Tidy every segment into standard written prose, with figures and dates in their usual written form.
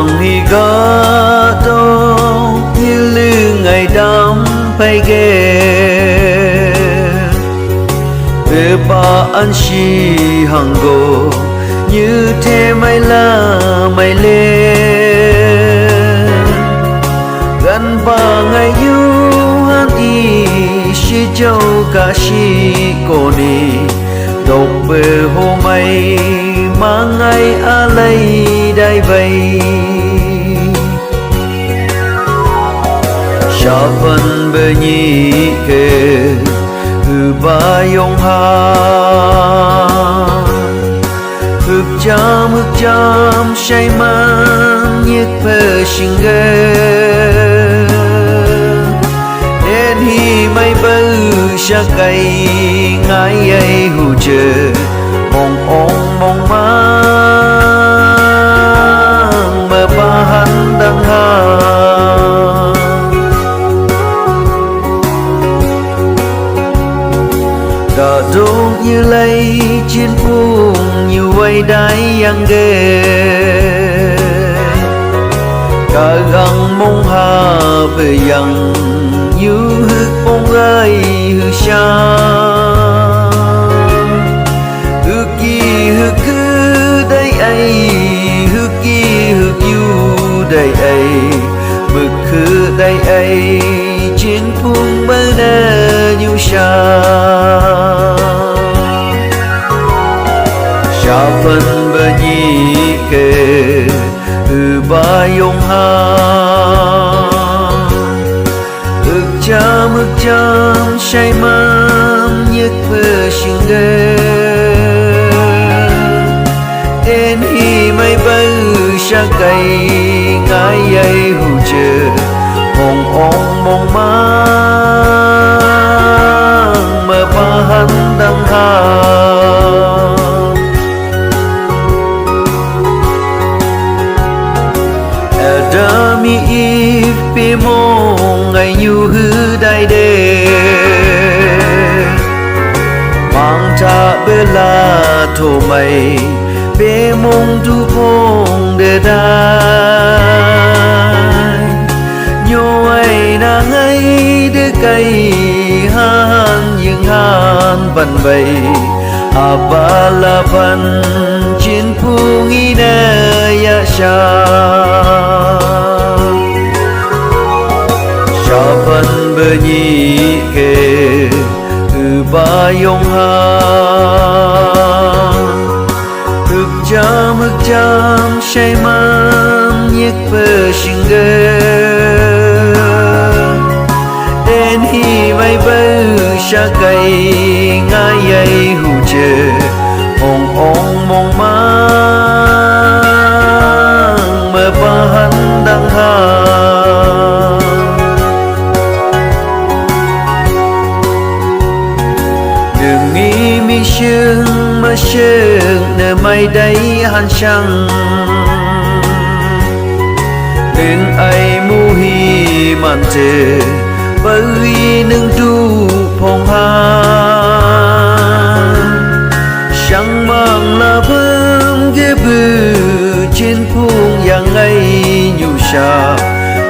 buồn hi gõ tô như lư ngày đắm phải ghé về ba anh si hàng gồ như thế mày la mày lên gần ba ngày yêu han y si châu cả si cô ni độc bề hồ mây mà ngày a lấy đây vậy sa phân bề nhị kề từ ba yong ha ước cham say man nhiệt phê sinh ghê nên hi mây bơ sa cây ngái ấy hù chờ mong ong mong mang mà ba hắn đang ha đã đúng như lấy chiến phung như quay đáy yang ghê cả găng mong hà về yang như hức bông gai hư xa hư kỳ hư cứ đây ấy hư kỳ hư yêu đây ấy mực khứ đây ấy chiến phung bơ đơ như xa sa phân bơ nhị kề từ ba yong ha ước cham say man nhiệt phê sinh ghê đến hi mây bơ sa cây ngái ấy hù chờ mong ong mong mang mà ba hắn đang ha Adami if pe mo ngày nhu hư đại đê mang ta bê la thô mây bê mong tu phong đề đai nhô ai na ngay đê cây han những han văn bầy a ba la văn chiến phu nghi na ya sa sa phân bơ nhị kề từ ba yong ha ước cham say man nhiệt phê sinh ghê đến hi mây bơ sa cây ngái ấy hù chờ mong ong mong mang mà ba hắn đang ha đừng nghĩ mi sương mà sương nở mây đây han sang đừng ai mu hi man chê bởi nâng tu phong han sang mang là vương ghé bư trên phung yang ấy nhu sa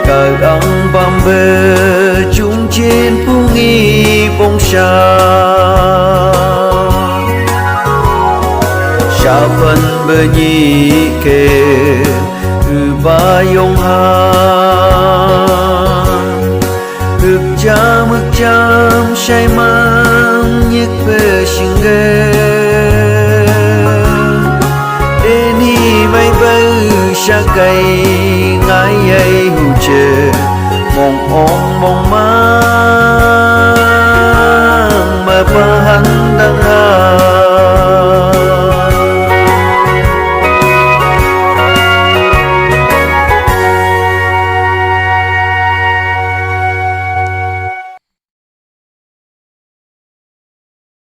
cả găng bám bê chung trên phung nghi bông sa sa phân bơ nhị kề từ ba yong ha ước cham say man nhiệt phê sinh ghê đến hi mây bơ sa cây ngái ấy hù chờ mong ong mong mang